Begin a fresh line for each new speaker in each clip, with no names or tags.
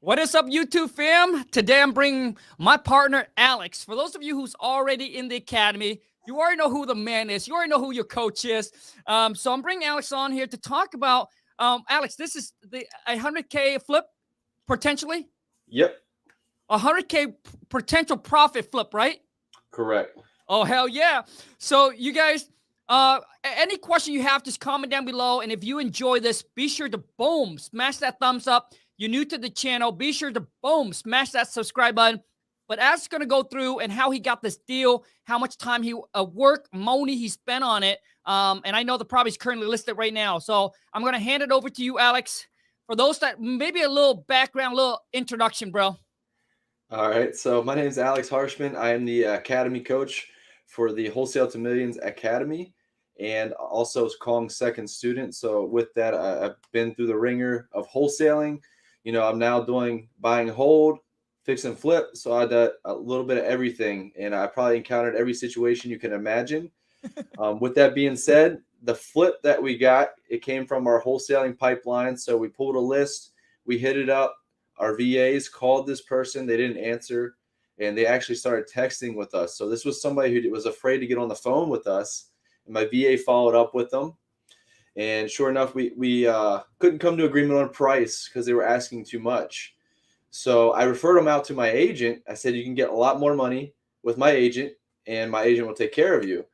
What is up, YouTube fam? Today I'm bringing my partner, Alex. For those of you who's already in the academy, you already know who the man is. You already know who your coach is. So I'm bringing Alex on here to talk about, Alex, this is the 100K flip, potentially?
Yep.
100K potential profit flip, right?
Correct.
Oh, hell yeah. So you guys, any question you have, just comment down below. And if you enjoy this, be sure to boom, smash that thumbs up. You're new to the channel, be sure to boom, smash that subscribe button. But Ash is going to go through and how he got this deal, how much time he work, money he spent on it. And I know the property is currently listed right now. So I'm going to hand it over to you, Alex. For those that maybe a little background, a little introduction, bro.
All right. So my name is Alex Harshman. I am the academy coach for the Wholesale to Millions Academy and also Khang's second student. So with that, I've been through the ringer of wholesaling. You know, I'm now doing buy and hold, fix and flip. So I did a little bit of everything, and I probably encountered every situation you can imagine. With that being said, the flip that we got, it came from our wholesaling pipeline. So we pulled a list, we hit it up. Our VAs called this person, they didn't answer, and they actually started texting with us. So this was somebody who was afraid to get on the phone with us, and my VA followed up with them. And sure enough, we couldn't come to agreement on price because they were asking too much. So I referred them out to my agent. I said, you can get a lot more money with my agent, and my agent will take care of you.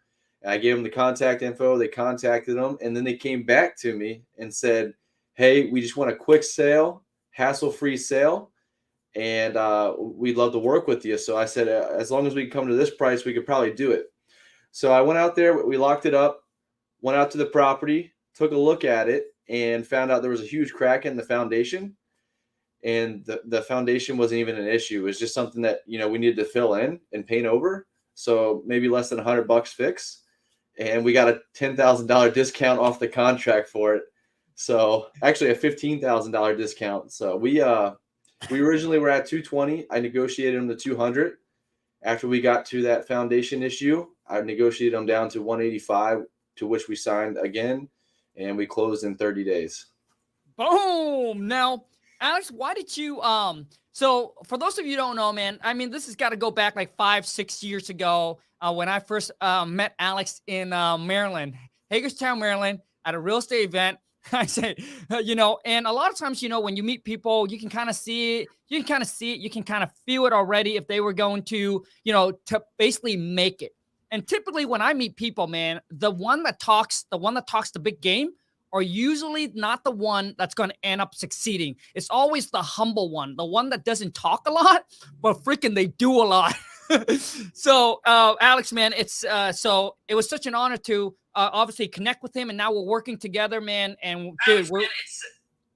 And I gave them the contact info. They contacted them, and then they came back to me and said, hey, we just want a quick sale, hassle-free sale, and we'd love to work with you. So I said, as long as we come to this price, we could probably do it. So I went out there, we locked it up, went out to the property, took a look at it, and found out there was a huge crack in the foundation. And the foundation wasn't even an issue. It was just something that, you know, we needed to fill in and paint over. So maybe less than $100 fix. And we got a $10,000 discount off the contract for it. So actually a $15,000 discount. So we originally were at 220. I negotiated them to 200. After we got to that foundation issue, I negotiated them down to 185, to which we signed again, and we closed in 30 days.
Boom. Now, Alex, why did you so for those of you who don't know, man, I mean, this has got to go back like 5-6 years ago when I first met Alex in Maryland, Hagerstown, Maryland, at a real estate event. I say, you know, and a lot of times, you know, when you meet people, you can kind of see it, you can kind of feel it already if they were going to, you know, to basically make it. And typically when I meet people, man, the one that talks the big game are usually not the one that's going to end up succeeding. It's always the humble one, the one that doesn't talk a lot, but freaking they do a lot. So, Alex, man, it's so it was such an honor to obviously connect with him, and now we're working together, man. And dude,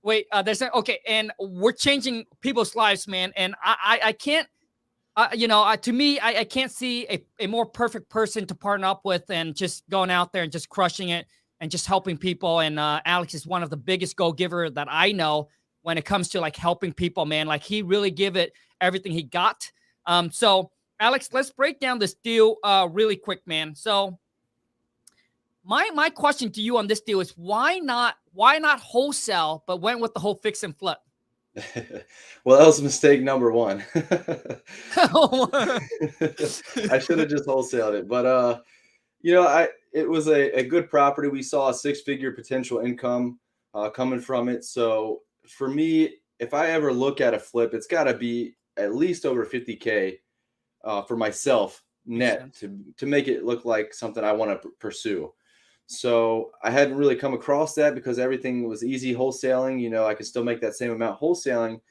and we're changing people's lives, man. And I can't, you know, to me, I can't see a more perfect person to partner up with and just going out there and just crushing it and just helping people. And Alex is one of the biggest go-giver that I know when it comes to like helping people, man. Like he really give it everything he got. So Alex, let's break down this deal really quick, man. So my question to you on this deal is why not wholesale, but went with the whole fix and flip?
Well, that was mistake number one. I should have just wholesaled it, but you know, it was a good property. We saw a 6-figure potential income coming from it. So for me, if I ever look at a flip, it's got to be at least over 50K for myself net to make it look like something I want to pursue. So I hadn't really come across that because everything was easy wholesaling. You know, I could still make that same amount wholesaling.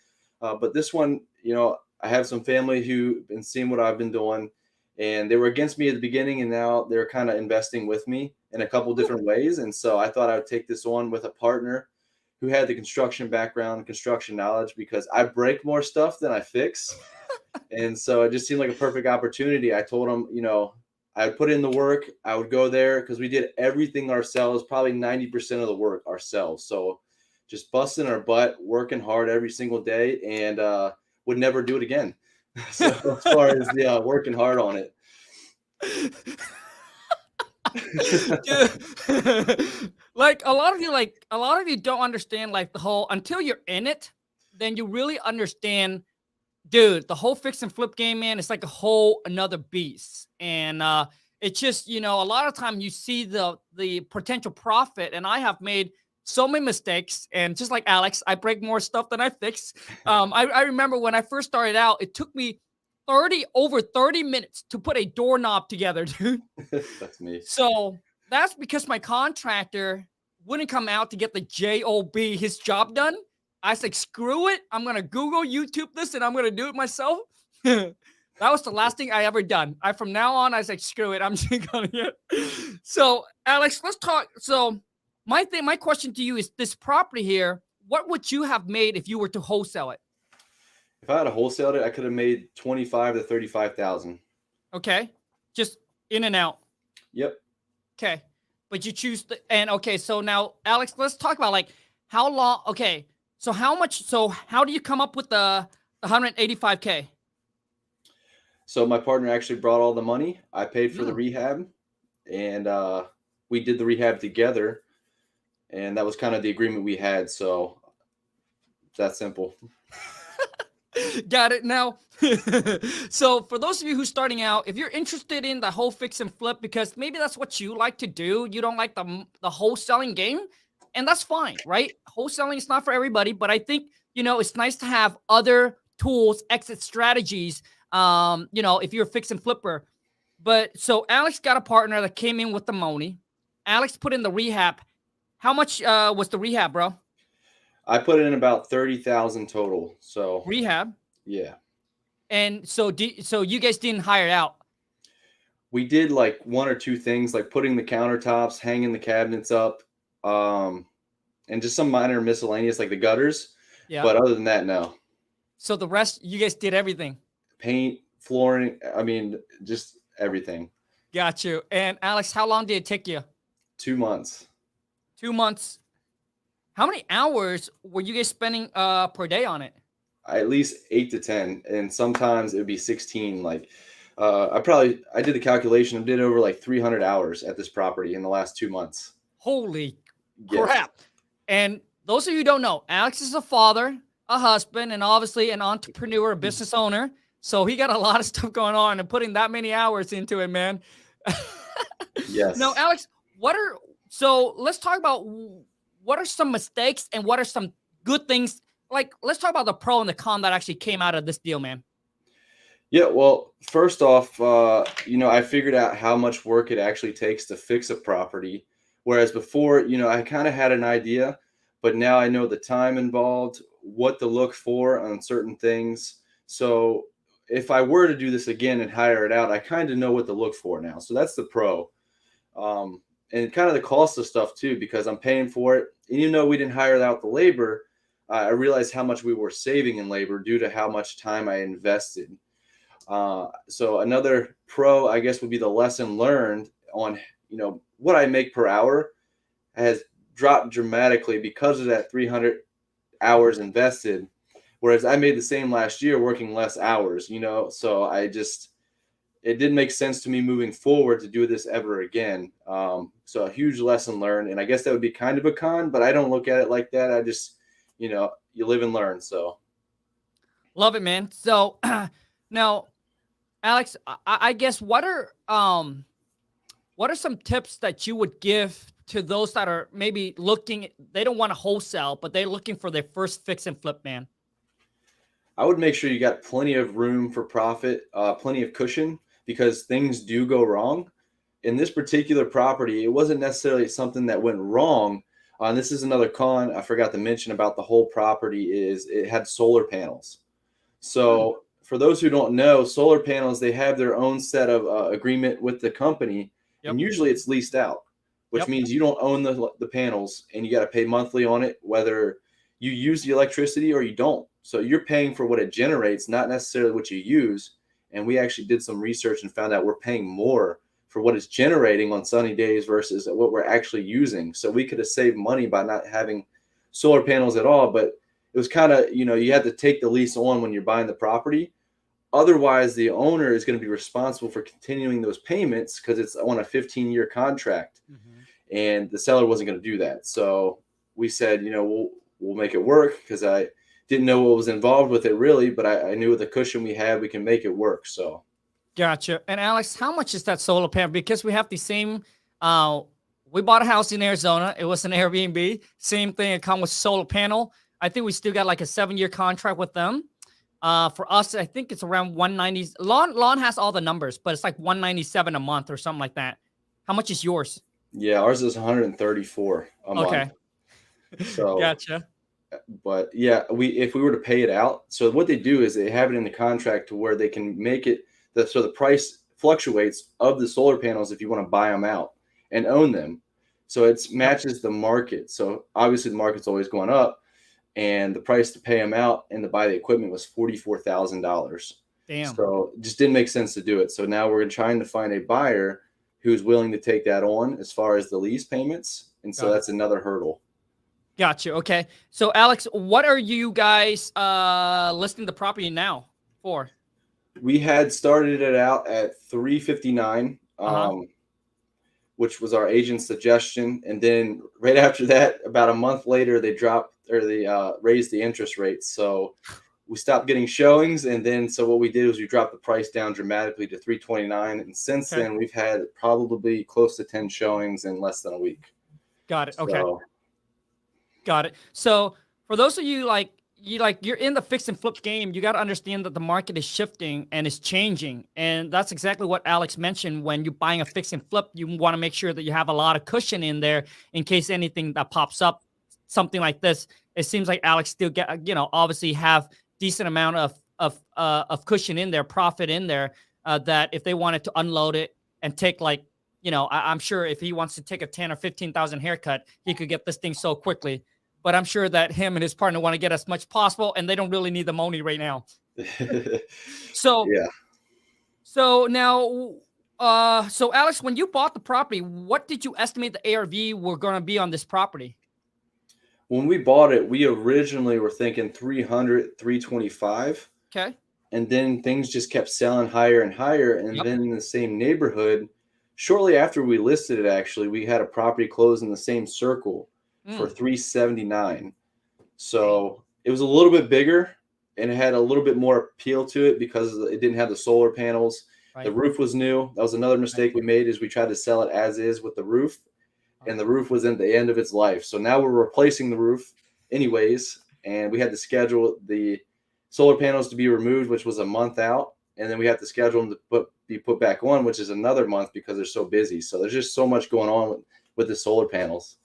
But this one, you know, I have some family who've been seeing what I've been doing, and they were against me at the beginning, and now they're kind of investing with me in a couple different ways. And so I thought I would take this on with a partner who had the construction background, construction knowledge, because I break more stuff than I fix. And so it just seemed like a perfect opportunity. I told him, you know, I would put in the work. I would go there because we did everything ourselves, probably 90% of the work ourselves. So just busting our butt, working hard every single day, and would never do it again. So as far as the working hard on it.
like a lot of you don't understand like the whole until you're in it. then you really understand, dude, the whole fix and flip game, man, it's like a whole another beast. And it's just, a lot of time you see the potential profit, and I have made so many mistakes. And just like Alex, I break more stuff than I fix. I remember when I first started out, it took me over 30 minutes to put a doorknob together, dude.
That's me.
So that's because my contractor wouldn't come out to get the job, his job done. I was like, screw it. I'm going to Google YouTube this and I'm going to do it myself. That was the last thing I ever done. From now on, I was like, screw it. I'm just going to get. So Alex, let's talk. So my question to you is, this property here, what would you have made if you were to wholesale it?
If I had a wholesaled it, I could have made 25 to 35,000.
Okay. Just in and out.
Yep.
Okay. But you choose okay. So now, Alex, let's talk about like how long. Okay. So how do you come up with the 185K?
So my partner actually brought all the money. I paid for the rehab, and we did the rehab together. And that was kind of the agreement we had. So that's simple.
Got it. Now, so for those of you who's starting out, if you're interested in the whole fix and flip, because maybe that's what you like to do, you don't like the wholesaling game, and that's fine, right? Wholesaling is not for everybody, but I think, it's nice to have other tools, exit strategies, if you're a fix and flipper. But so Alex got a partner that came in with the money. Alex put in the rehab. How much was the rehab, bro?
I put in about 30,000 total. So
rehab.
Yeah.
And so you guys didn't hire it out?
We did like one or two things, like putting the countertops, hanging the cabinets up, and just some minor miscellaneous, like the gutters. Yeah. But other than that, no.
So the rest, you guys did everything?
Paint, flooring, just everything.
Got you. And Alex, how long did it take you?
2 months.
2 months. How many hours were you guys spending per day on it?
At least 8 to 10, and sometimes it would be 16. Like I did the calculation. I did over like 300 hours at this property in the last 2 months.
Holy crap! And those of you who don't know, Alex is a father, a husband, and obviously an entrepreneur, a business owner. So he got a lot of stuff going on, and putting that many hours into it, man.
Yes.
Now, Alex, so let's talk about what are some mistakes and what are some good things. Like, let's talk about the pro and the con that actually came out of this deal, man.
Yeah, well, first off, I figured out how much work it actually takes to fix a property. Whereas before, I kind of had an idea, but now I know the time involved, what to look for on certain things. So if I were to do this again and hire it out, I kind of know what to look for now. So that's the pro. And kind of the cost of stuff too, because I'm paying for it. And even though we didn't hire out the labor, I realized how much we were saving in labor due to how much time I invested. So another pro, I guess, would be the lesson learned on, what I make per hour has dropped dramatically because of that 300 hours invested. Whereas I made the same last year working less hours, so it didn't make sense to me moving forward to do this ever again. So a huge lesson learned. And I guess that would be kind of a con, but I don't look at it like that. I just, you live and learn. So
love it, man. So now, Alex, I guess what are some tips that you would give to those that are maybe they don't want to wholesale, but they're looking for their first fix and flip, man?
I would make sure you got plenty of room for profit, plenty of cushion, because things do go wrong. In this particular property, it wasn't necessarily something that went wrong. And this is another con I forgot to mention about the whole property is it had solar panels. So for those who don't know, solar panels, they have their own set of agreement with the company. Yep. And usually it's leased out, which means you don't own the panels and you got to pay monthly on it, whether you use the electricity or you don't. So you're paying for what it generates, not necessarily what you use. And we actually did some research and found out we're paying more for what it's generating on sunny days versus what we're actually using. So we could have saved money by not having solar panels at all. But it was kind of, you had to take the lease on when you're buying the property. Otherwise, the owner is going to be responsible for continuing those payments because it's on a 15-year contract. Mm-hmm. And the seller wasn't going to do that. So we said, we'll make it work because didn't know what was involved with it really, but I knew with the cushion we had, we can make it work. So
Gotcha. And Alex, how much is that solar panel? Because we have the same. We bought a house in Arizona. It was an Airbnb. Same thing. It comes with solar panel. I think we still got like a 7-year contract with them. For us, I think it's around 190. Lon has all the numbers, but it's like 197 a month or something like that. How much is yours?
yeah, ours is 134 a month.
Okay.
So
Gotcha.
but yeah, if we were to pay it out, so what they do is they have it in the contract to where they can make it so the price fluctuates of the solar panels if you want to buy them out and own them. So it matches the market. So obviously the market's always going up, and the price to pay them out and to buy the equipment was $44,000.
Damn.
So it just didn't make sense to do it. So now we're trying to find a buyer who's willing to take that on as far as the lease payments, and so that's another hurdle.
Gotcha. Okay. So Alex, what are you guys listing the property now for?
We had started it out at 359, which was our agent's suggestion, and then right after that, about a month later, they raised the interest rates. So we stopped getting showings, and then so what we did was we dropped the price down dramatically to 329, and since then we've had probably close to 10 showings in less than a week.
Got it. Okay. Got it. So for those of you you're in the fix and flip game, you got to understand that the market is shifting and is changing. And that's exactly what Alex mentioned. When you're buying a fix and flip, you want to make sure that you have a lot of cushion in there in case anything that pops up, something like this. It seems like Alex still obviously have decent amount of cushion in there, profit in there, that if they wanted to unload it and take I'm sure if he wants to take a 10 or 15,000 haircut, he could get this thing so quickly. But I'm sure that him and his partner want to get as much possible, and they don't really need the money right now. So yeah. So now, so Alex, when you bought the property, what did you estimate the ARV were going to be on this property?
When we bought it, we originally were thinking 300, 325.
Okay.
And then things just kept selling higher and higher. And then in the same neighborhood, shortly after we listed it, actually, we had a property close in the same circle for 379. So it was a little bit bigger, and it had a little bit more appeal to it because it didn't have the solar panels. Right. The roof was new. That was another mistake we made, is we tried to sell it as is with the roof, and the roof was at the end of its life. So now we're replacing the roof anyways, and we had to schedule the solar panels to be removed, which was a month out, and then we have to schedule them to be put back on, which is another month because they're so busy. So there's just so much going on with the solar panels.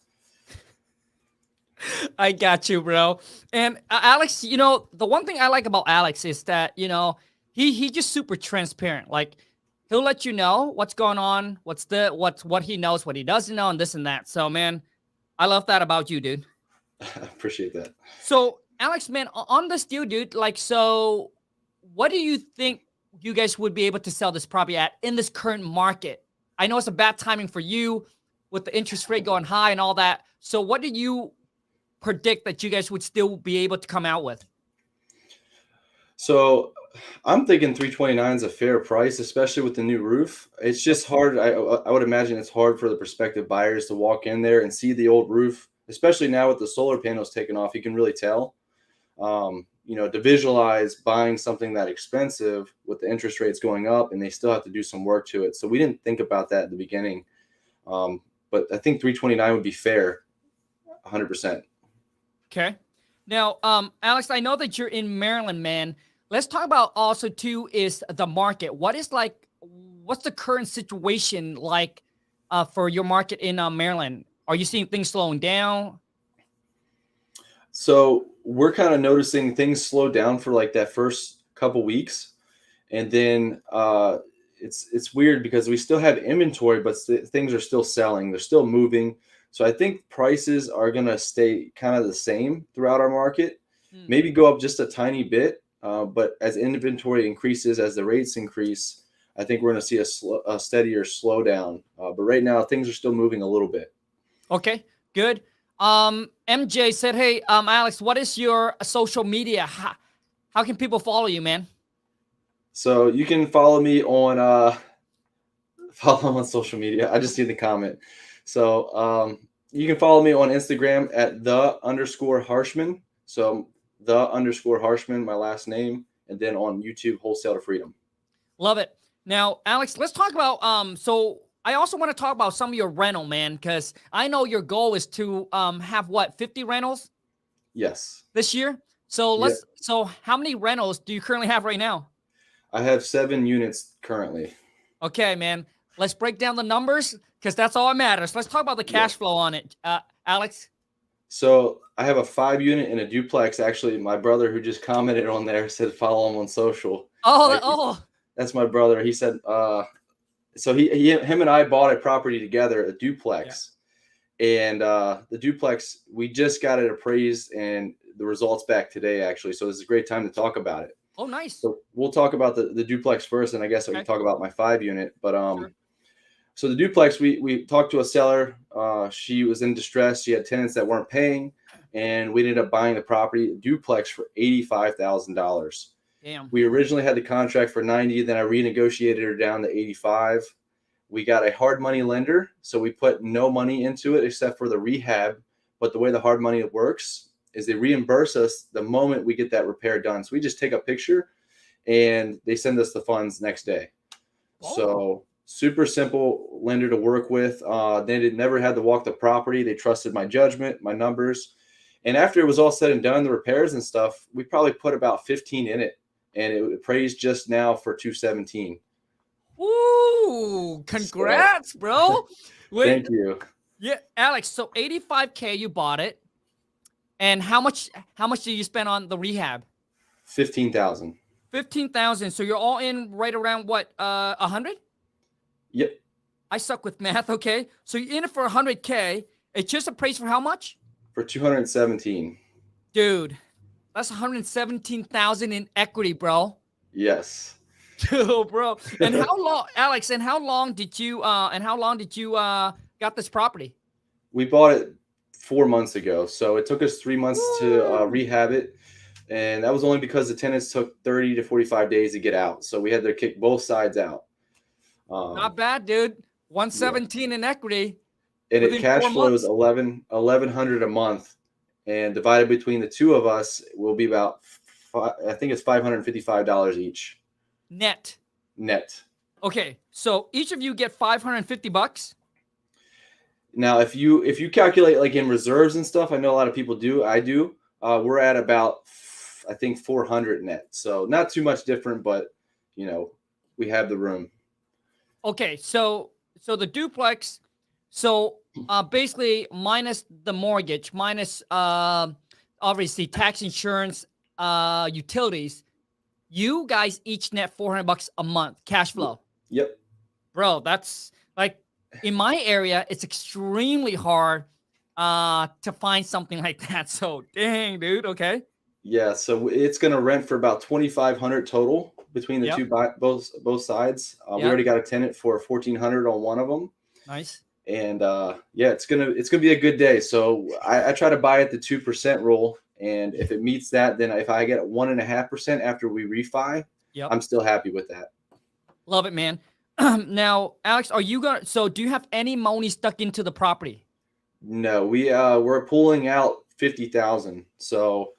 I got you, bro. And Alex, the one thing I like about Alex is that, he just super transparent. Like, he'll let you know what's going on, what he knows, what he doesn't know, and this and that. So, man, I love that about you, dude.
I appreciate that.
So, Alex, man, on this deal, dude, so what do you think you guys would be able to sell this property at in this current market? I know it's a bad timing for you with the interest rate going high and all that. So what do you predict that you guys would still be able to come out with?
So I'm thinking 329 is a fair price, especially with the new roof. It's just hard. I would imagine it's hard for the prospective buyers to walk in there and see the old roof, especially now with the solar panels taken off. You can really tell. To visualize buying something that expensive with the interest rates going up, and they still have to do some work to it. So we didn't think about that at the beginning. But I think 329 would be fair, 100%.
Okay. Now, Alex, I know that you're in Maryland, man. Let's talk about also too is the market. What's the current situation like for your market in Maryland? Are you seeing things slowing down?
So we're kind of noticing things slow down for like that first couple weeks, and then it's weird because we still have inventory, but things are still selling. They're still moving. So I think prices are going to stay kind of the same throughout our market, maybe go up just a tiny bit. But as inventory increases, as the rates increase, I think we're going to see a steadier slowdown. But right now, things are still moving a little bit.
Okay, good. MJ said, hey, Alex, what is your social media? How can people follow you, man?
So you can follow me on social media. I just see the comment. So you can follow me on Instagram at _Harshman. So _Harshman, my last name, and then on YouTube, Wholesale to Freedom.
Love it. Now, Alex, let's talk about so I also want to talk about some of your rental, man, because I know your goal is to have what, 50 rentals
Yes.
this year? So
Yeah.
so how many rentals do you currently have right now?
I have 7 units currently.
Okay, man. Let's break down the numbers because that's all that matters. Let's talk about the cash flow on it, Alex.
So I have a 5 unit and a duplex. Actually, my brother who just commented on there said follow him on social. That's my brother. He said, so him and I bought a property together, a duplex. Yeah. And the duplex, we just got it appraised and the results back today, actually. So this is a great time to talk about it.
Oh, nice.
So we'll talk about the duplex first, and I guess I can talk about my 5 unit. But
Sure.
so the duplex, we talked to a seller. She was in distress. She had tenants that weren't paying, and we ended up buying the property duplex for $85,000.
Damn.
We originally had the contract for 90, then I renegotiated her down to 85. We got a hard money lender, so we put no money into it except for the rehab. But the way the hard money works is they reimburse us the moment we get that repair done. So we just take a picture and they send us the funds next day. Oh. So super simple lender to work with. They never had to walk the property. They trusted my judgment, my numbers. And after it was all said and done, the repairs and stuff, we probably put about 15 in it, and it appraised just now for 217.
Ooh, congrats, so, bro.
Wait, thank you.
Yeah, Alex, so 85K you bought it. And how much did you spend on the rehab?
15,000.
15,000. So you're all in right around what, 100?
Yep.
I suck with math, okay? So you're in it for 100K. It's just appraised for how much?
For 217.
Dude, that's 117,000 in equity, bro.
Yes.
Dude, bro. And how long, Alex? And how long did you got this property?
We bought it 4 months ago, so it took us 3 months to rehab it, and that was only because the tenants took 30 to 45 days to get out, so we had to kick both sides out.
Not bad, dude. 117 in equity,
and it cash flows $1,100 a month, and divided between the two of us will be about I think it's $555 each.
Net.
Okay,
so each of you get $550.
Now, if you calculate like in reserves and stuff, I know a lot of people do. I do. We're at about, I think, 400 net. So not too much different, but we have the room.
Okay, so the duplex, so basically minus the mortgage, minus obviously tax, insurance, utilities, you guys each net $400 a month cash flow.
Yep.
Bro, that's like, in my area, it's extremely hard to find something like that. So dang, dude. Okay.
Yeah. So it's going to rent for about $2,500 total between the two, both sides. We already got a tenant for $1,400 on one of them.
Nice.
And yeah, it's gonna be a good day. So I try to buy at the 2% rule, and if it meets that, then if I get 1.5% after we refi, I'm still happy with that.
Love it, man. Now, Alex, are you gonna? So, do you have any money stuck into the property?
No, we're pulling out 50,000. So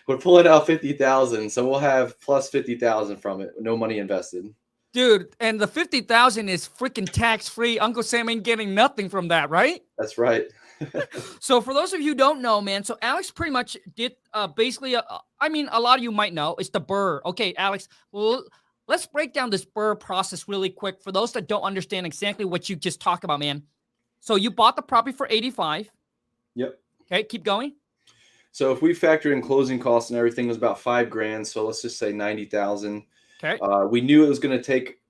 we're pulling out 50,000. So we'll have plus 50,000 from it. No money invested.
Dude, and the 50,000 is freaking tax free. Uncle Sam ain't getting nothing from that, right?
That's right.
So for those of you who don't know, man, so Alex pretty much did basically. I mean, a lot of you might know it's the BRRRR. Okay, Alex. Let's break down this BRRRR process really quick for those that don't understand exactly what you just talked about, man. So you bought the property for 85.
Yep.
Okay, keep going.
So if we factor in closing costs and everything, it was about $5,000. So let's just say 90,000.
Okay.
We knew it was going to take.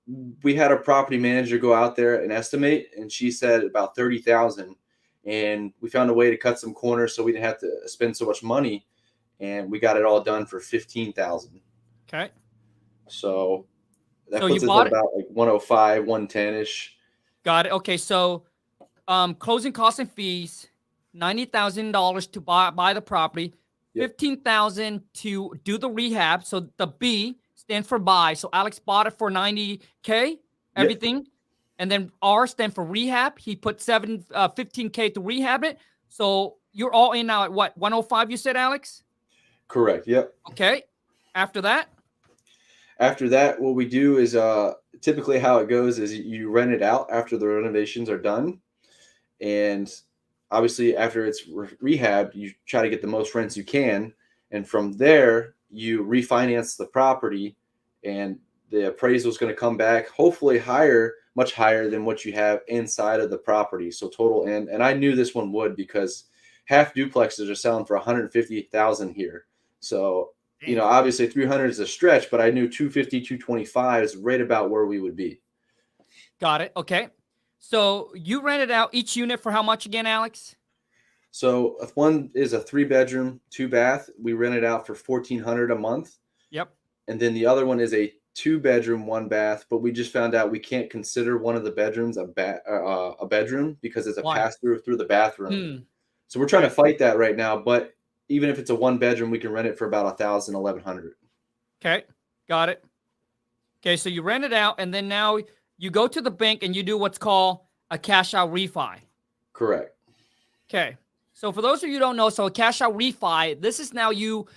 We had a property manager go out there and estimate, and she said about 30,000. And we found a way to cut some corners so we didn't have to spend so much money, and we got it all done for 15,000.
Okay.
So that puts us at about like 105, 110-ish.
Got it. Okay, so closing costs and fees, $90,000 to buy the property, $15,000 to do the rehab. So the B stands for buy. So Alex bought it for $90K, everything. And then R stands for rehab. He put $15K to rehab it. So you're all in now at what, 105 you said, Alex?
Correct. Yep.
Okay. After that?
After that, what we do is typically how it goes is you rent it out after the renovations are done. And obviously, after it's rehabbed, you try to get the most rents you can. And from there, you refinance the property, and the appraisal is going to come back hopefully higher, much higher than what you have inside of the property. So total, and I knew this one would, because half duplexes are selling for 150,000 here. So obviously 300 is a stretch, but I knew 250, 225 is right about where we would be.
Got it. Okay. So you rented out each unit for how much again, Alex?
So if one is a 3-bedroom, 2-bath, we rent it out for $1,400 a month.
Yep.
And then the other one is a 2-bedroom, 1-bath, but we just found out we can't consider one of the bedrooms a bedroom because it's a pass-through through the bathroom. So we're trying to fight that right now. But even if it's a 1-bedroom, we can rent it for about $1,000, $1,100.
Okay, got it. Okay, so you rent it out, and then now you go to the bank and you do what's called a cash out refi.
Correct.
Okay. So for those of you who don't know, so a cash out refi, this is now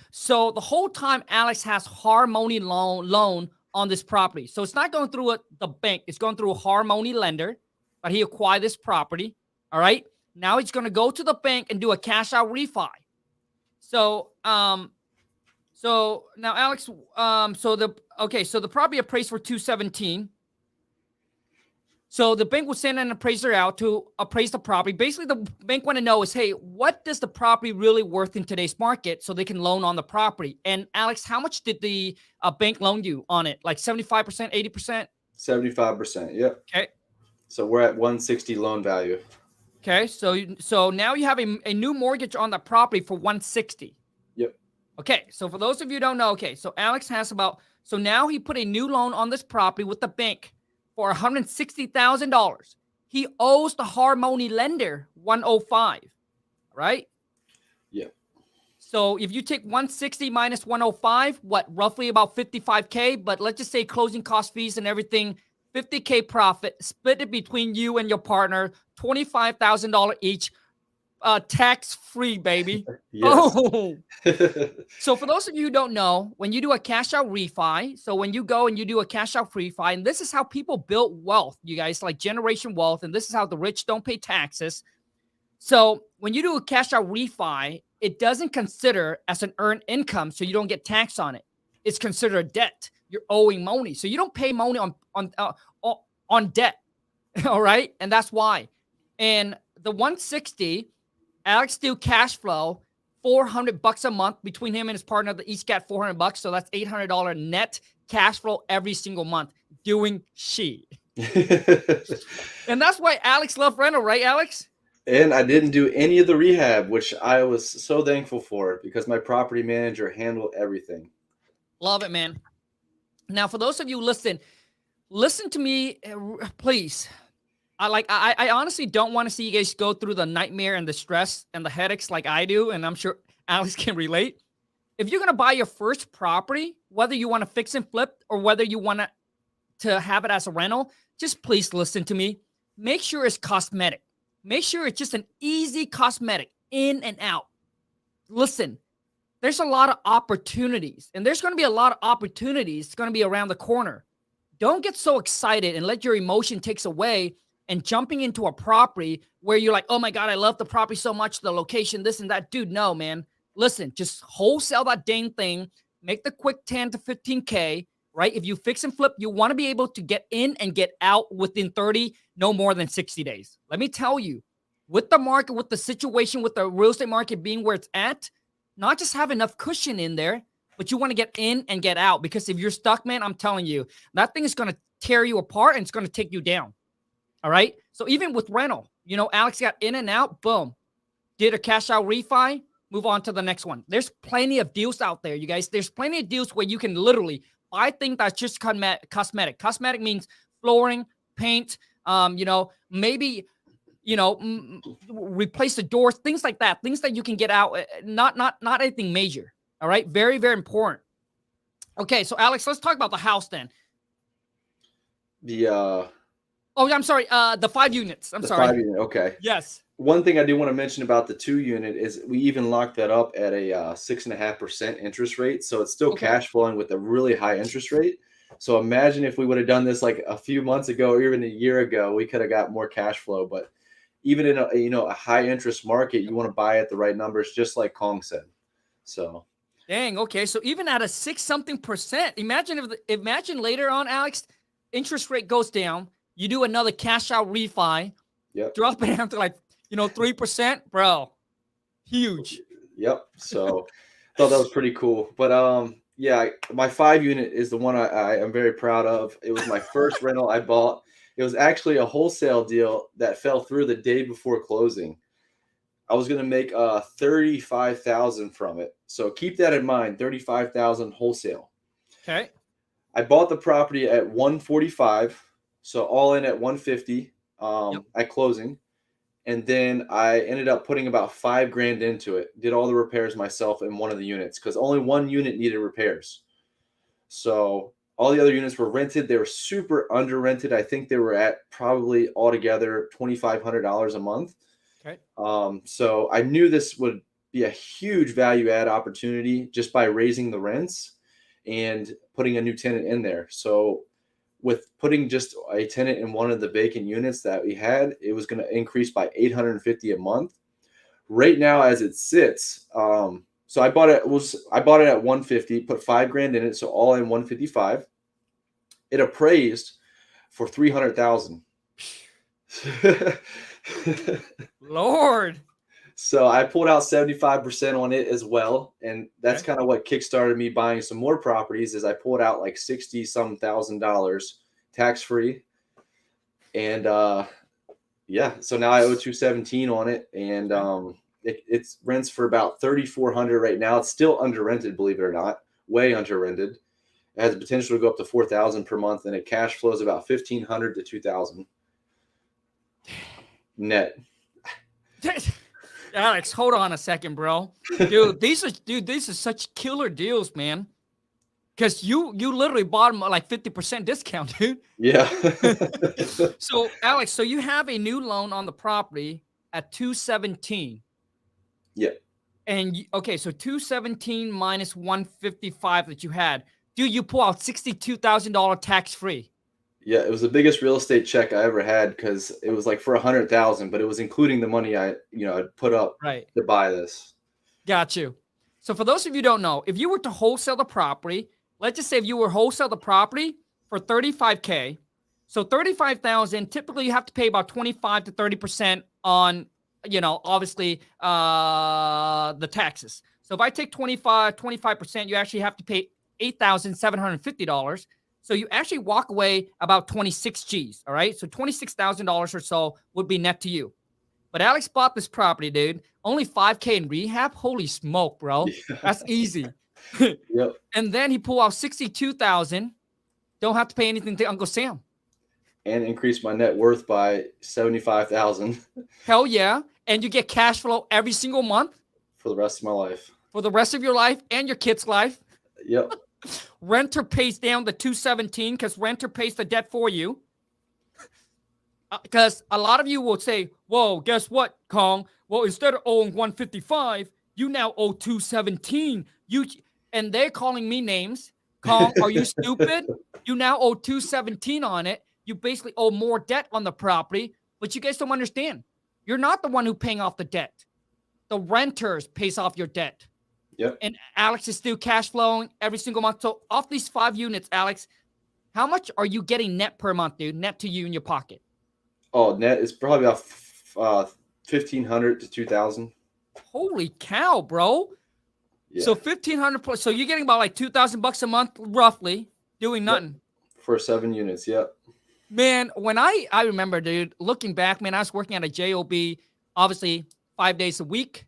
so the whole time Alex has Harmony loan on this property. So it's not going through the bank. It's going through a Harmony lender, but he acquired this property. All right. Now he's going to go to the bank and do a cash out refi. So now Alex, so the property appraised for 217. So the bank will send an appraiser out to appraise the property. Basically, the bank want to know is, hey, what does the property really worth in today's market so they can loan on the property? And Alex, how much did the bank loan you on it? Like 75%, 80%?
75%. Yep.
Okay.
So we're at 160 loan value.
Okay. So now you have a new mortgage on the property for 160.
Yep.
Okay. So for those of you who don't know, okay, so Alex has so now he put a new loan on this property with the bank for $160,000. He owes the Harmony lender $105, right?
Yeah.
So if you take 160 minus 105, roughly about $55K, but let's just say closing cost, fees and everything, $50K profit, split it between you and your partner, $25,000 each, tax-free, baby.
Yes.
Oh. So for those of you who don't know, when you do a cash out refi, so when you go and you do a cash out refi, and this is how people build wealth, you guys, like generation wealth, and this is how the rich don't pay taxes. So when you do a cash out refi, it doesn't consider as an earned income, so you don't get taxed on it. It's considered a debt. You're owing money, so you don't pay money on debt. All right, and that's why. And the 160. Alex do cash flow, $400 a month between him and his partner. They each got $400, so that's $800 net cash flow every single month doing she. And that's why Alex loved rental, right, Alex?
And I didn't do any of the rehab, which I was so thankful for because my property manager handled everything.
Love it, man. Now, for those of you listen to me, please. I honestly don't want to see you guys go through the nightmare and the stress and the headaches like I do, and I'm sure Alex can relate. If you're going to buy your first property, whether you want to fix and flip or whether you want to have it as a rental, just please listen to me. Make sure it's cosmetic. Make sure it's just an easy cosmetic, in and out. Listen, there's a lot of opportunities, and there's going to be a lot of opportunities. It's going to be around the corner. Don't get so excited and let your emotion takes away and jumping into a property where you're like, oh my God, I love the property so much, the location, this and that. Dude, no, man. Listen, just wholesale that dang thing. Make the quick 10 to 15K, right? If you fix and flip, you want to be able to get in and get out within 30, no more than 60 days. Let me tell you, with the market, with the situation, with the real estate market being where it's at, not just have enough cushion in there, but you want to get in and get out. Because if you're stuck, man, I'm telling you, that thing is going to tear you apart and it's going to take you down. All right. So even with rental, Alex got in and out, boom, did a cash out refi, move on to the next one. There's plenty of deals out there, you guys. There's plenty of deals where you can literally buy things that's just cosmetic. Cosmetic means flooring, paint, maybe, replace the doors, things like that, things that you can get out, not anything major. All right. Very, very important. Okay. So Alex, let's talk about the house then. Oh, I'm sorry. The 5 units. I'm
The
sorry.
5 unit. Okay.
Yes.
One thing I do want to mention about the 2 unit is we even locked that up at a 6.5% interest rate. So it's still
Okay.
cash flowing with a really high interest rate. So imagine if we would have done this like a few months ago or even a year ago, we could have got more cash flow. But even in a high interest market, you want to buy at the right numbers, just like Kong said. So
Dang. Okay. So even at a 6-something%, imagine later on, Alex, interest rate goes down. You do another cash out refi,
yep.
drop it down to like 3%, bro. Huge.
Yep. So thought that was pretty cool. But yeah, my 5 unit is the one I am very proud of. It was my first rental I bought. It was actually a wholesale deal that fell through the day before closing. I was gonna make 35,000 from it. So keep that in mind, 35,000 wholesale.
Okay.
I bought the property at 145, so all in at 150
Yep.
at closing. And then I ended up putting about $5,000 into it. Did all the repairs myself in one of the units because only one unit needed repairs. So all the other units were rented. They were super under rented. I think they were at probably altogether $2,500 a month.
Okay.
So I knew this would be a huge value add opportunity just by raising the rents and putting a new tenant in there. So with putting just a tenant in one of the vacant units that we had, it was going to increase by $850 a month. Right now, as it sits, so I bought it at 150, put $5,000 in it, so all in 155. It appraised for 300,000.
Lord.
So I pulled out 75% on it as well, and that's kind of what kickstarted me buying some more properties. Is I pulled out like $60-some thousand tax free, and yeah, so now I owe 217 on it, and it's rents for about 3,400 right now. It's still under rented, believe it or not, way under rented. It has the potential to go up to 4,000 per month, and it cash flows about 1,500 to 2,000 net.
Alex, hold on a second, bro. Dude, these are such killer deals, man. Because you literally bought them at like 50% discount, dude.
Yeah.
So, Alex, so you have a new loan on the property at 217.
Yeah.
And okay, so 217 minus 155 that you had. Dude, you pull out $62,000 tax free.
Yeah, it was the biggest real estate check I ever had because it was like for 100,000, but it was including the money I put up to buy this.
Got you. So for those of you who don't know, if you were to wholesale the property, let's just say if you were wholesale the property for $35K, so $35,000, typically you have to pay about 25 to 30% on, obviously the taxes. So if I take 25%, you actually have to pay $8,750. So you actually walk away about 26 G's, all right? So $26,000 or so would be net to you. But Alex bought this property, dude. Only $5K in rehab. Holy smoke, bro. Yeah. That's easy.
Yep.
And then he pulled out $62,000. Don't have to pay anything to Uncle Sam.
And increase my net worth by $75,000.
Hell yeah. And you get cash flow every single month.
For the rest of my life. For
the rest of your life and your kid's life.
Yep.
Renter pays down the 217 because renter pays the debt for you. Because a lot of you will say, whoa, guess what, Khang? Well, instead of owing 155, you now owe 217. And they're calling me names. Khang, are you stupid? You now owe 217 on it. You basically owe more debt on the property, but you guys don't understand. You're not the one who paying off the debt. The renters pays off your debt.
Yep.
And Alex is still cash flowing every single month. So off these 5 units, Alex, how much are you getting net per month, dude? Net to you in your pocket?
Oh, net is probably about 1,500 to 2,000.
Holy cow, bro!
Yeah.
So 1,500 plus. So you're getting about like $2,000 a month, roughly, doing nothing.
Yep. For 7 units, yep.
Man, when I remember, dude, looking back, man, I was working at a job, obviously 5 days a week,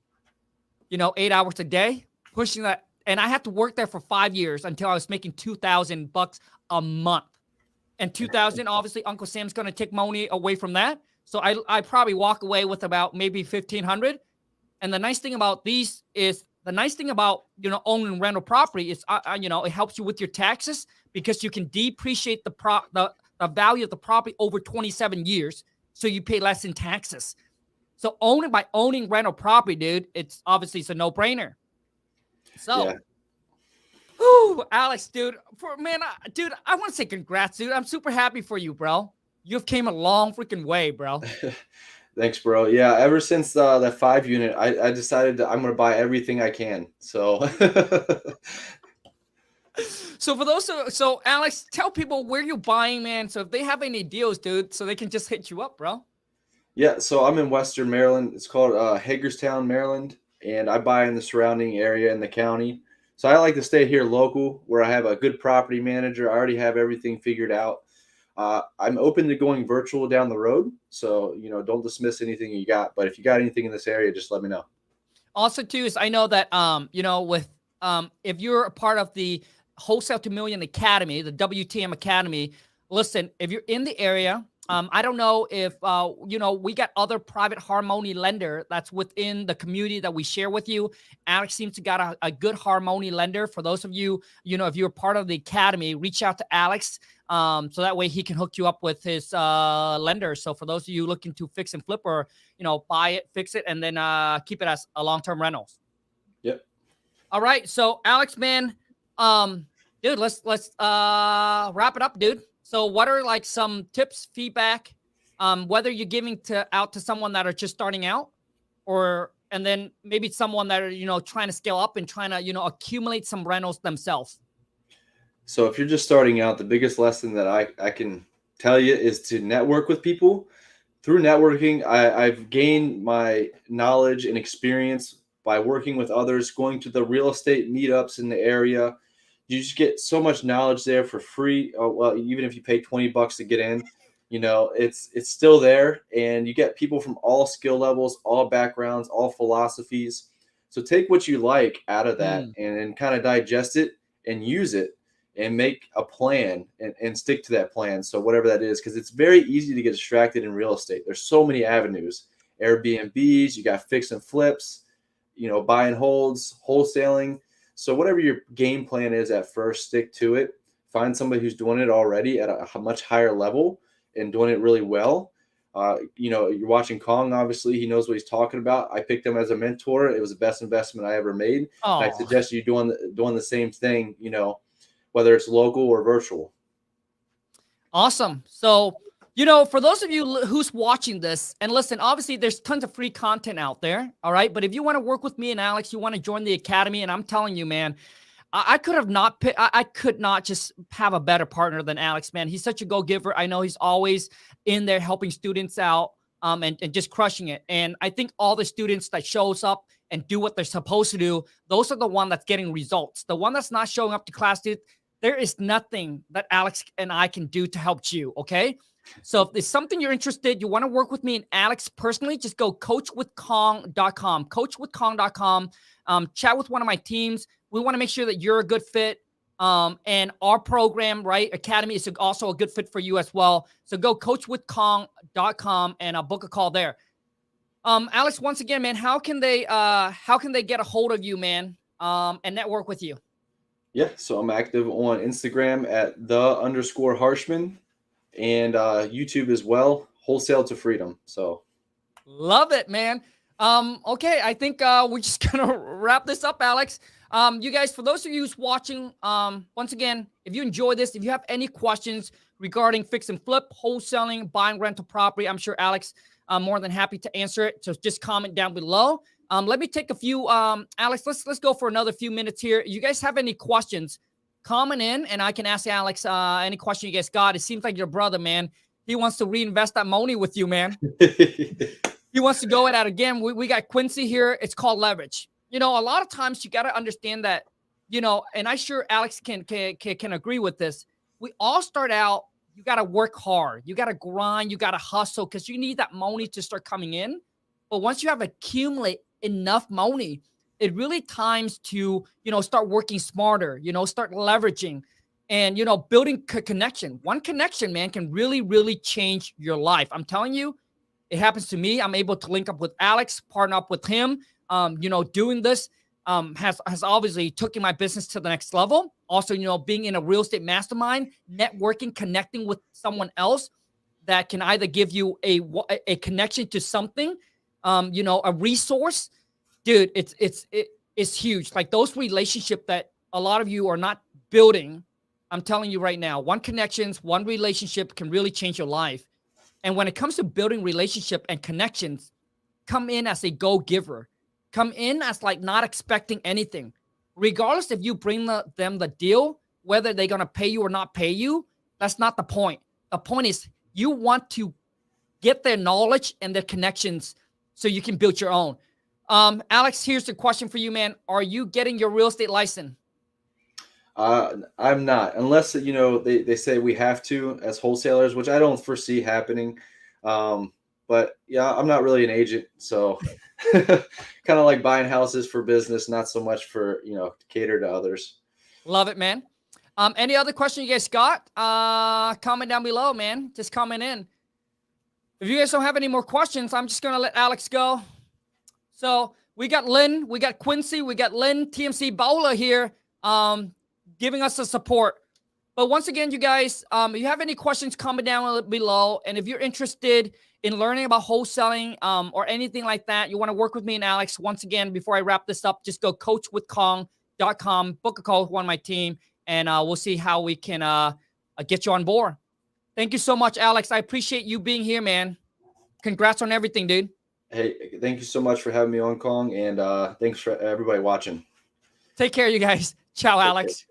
8 hours a day, pushing that, and I had to work there for 5 years until I was making $2,000 a month. And 2,000, obviously, Uncle Sam's going to take money away from that. So I probably walk away with about maybe 1,500. And the nice thing about owning rental property is, it helps you with your taxes because you can depreciate the the value of the property over 27 years, so you pay less in taxes. So owning rental property, dude, it's a no-brainer. So,
Yeah.
whew, Alex, dude, I want to say congrats, dude. I'm super happy for you, bro. You've came a long freaking way, bro.
Thanks, bro. Yeah, ever since that 5 unit, I decided that I'm gonna buy everything I can. So
So Alex, tell people where you're buying, man. So if they have any deals, dude, so they can just hit you up, bro.
yeah, so I'm in Western Maryland. It's called Hagerstown, Maryland, and I buy in the surrounding area in the county. So I like to stay here local, where I have a good property manager. I already have everything figured out. I'm open to going virtual down the road, so don't dismiss anything you got. But if you got anything in this area, just let me know.
Also, too, is I know that with if you're a part of the Wholesale to Million Academy, the WTM Academy, listen, if you're in the area, I don't know if we got other private harmony lender that's within the community that we share with you. Alex seems to got a good harmony lender. For those of you, if you're part of the academy, reach out to Alex. So that way he can hook you up with his lender. So for those of you looking to fix and flip, or buy it, fix it, and then keep it as a long-term rentals.
Yep.
All right. So Alex, man, dude, let's wrap it up, dude. So what are like some tips, feedback, whether you're giving out to someone that are just starting out, and then maybe someone that are, trying to scale up and trying to, accumulate some rentals themselves?
So if you're just starting out, the biggest lesson that I can tell you is to network with people. Through networking, I've gained my knowledge and experience by working with others, going to the real estate meetups in the area. You just get so much knowledge there for free. Well, even if you pay $20 to get in, it's still there, and you get people from all skill levels, all backgrounds, all philosophies. So take what you like out of that and kind of digest it and use it and make a plan and stick to that plan. So whatever that is, because it's very easy to get distracted in real estate. There's so many avenues: Airbnbs, you got fix and flips, buy and holds, wholesaling. So whatever your game plan is at first, stick to it. Find somebody who's doing it already at a much higher level and doing it really well. You're watching Khang, obviously. He knows what he's talking about. I picked him as a mentor. It was the best investment I ever made. And I suggest you doing the same thing, whether it's local or virtual.
Awesome. So, for those of you who's watching this, and listen, obviously there's tons of free content out there. All right. But if you want to work with me and Alex, you want to join the academy, and I'm telling you, man, I could not just have a better partner than Alex, man. He's such a go-giver. I know he's always in there helping students out, and just crushing it. And I think all the students that shows up and do what they're supposed to do, those are the one that's getting results. The one that's not showing up to class, dude, there is nothing that Alex and I can do to help you. Okay. So if there's something you're interested, you want to work with me and Alex personally, just go coachwithkhang.com, coachwithkhang.com, chat with one of my teams. We want to make sure that you're a good fit. And our program, right, Academy, is also a good fit for you as well. So go coachwithkhang.com and book a call there. Alex, once again, man, how can they get a hold of you, man, and network with you?
Yeah, so I'm active on Instagram at _Harshman, and YouTube as well, Wholesale to Freedom. So
love it, man. Okay, I think we're just gonna wrap this up, Alex. You guys, for those of you who's watching, once again, if you enjoy this, if you have any questions regarding fix and flip, wholesaling, buying rental property, I'm sure Alex more than happy to answer it. So just comment down below. Let me take a few, Alex, let's go for another few minutes here. You guys have any questions, comment in, and I can ask Alex any question you guys got. It seems like your brother, man, he wants to reinvest that money with you, man. He wants to go at it again. We got Quincy here. It's called leverage. A lot of times you got to understand that, and I'm sure Alex can agree with this. We all start out, you got to work hard. You got to grind. You got to hustle because you need that money to start coming in. But once you have accumulate enough money, it really times to, start working smarter, start leveraging and, building connection. One connection, man, can really, really change your life. I'm telling you, it happens to me. I'm able to link up with Alex, partner up with him, doing this. has obviously taken my business to the next level. Also, being in a real estate mastermind, networking, connecting with someone else that can either give you a connection to something, a resource, dude. It's huge. Like those relationships that a lot of you are not building. I'm telling you right now, one connections, one relationship can really change your life. And when it comes to building relationship and connections, come in as a go-giver. Come in as like not expecting anything. Regardless if you bring them the deal, whether they're going to pay you or not pay you, that's not the point. The point is you want to get their knowledge and their connections so you can build your own. Alex, here's the question for you, man. Are you getting your real estate license?
I'm not, unless they say we have to as wholesalers, which I don't foresee happening. But yeah, I'm not really an agent, so kind of like buying houses for business, not so much for to cater to others.
Love it, man. Any other question you guys got? Comment down below, man. Just comment in. If you guys don't have any more questions, I'm just gonna let Alex go. So we got Lynn, we got Quincy, we got Lynn, TMC Bowler here, giving us the support. But once again, you guys, if you have any questions, comment down below. And if you're interested in learning about wholesaling or anything like that, you want to work with me and Alex, once again, before I wrap this up, just go coachwithkhang.com, book a call with one of my team, and we'll see how we can get you on board. Thank you so much, Alex. I appreciate you being here, man. Congrats on everything, dude.
Hey, thank you so much for having me on, Khang, and thanks for everybody watching.
Take care, you guys. Ciao, Alex.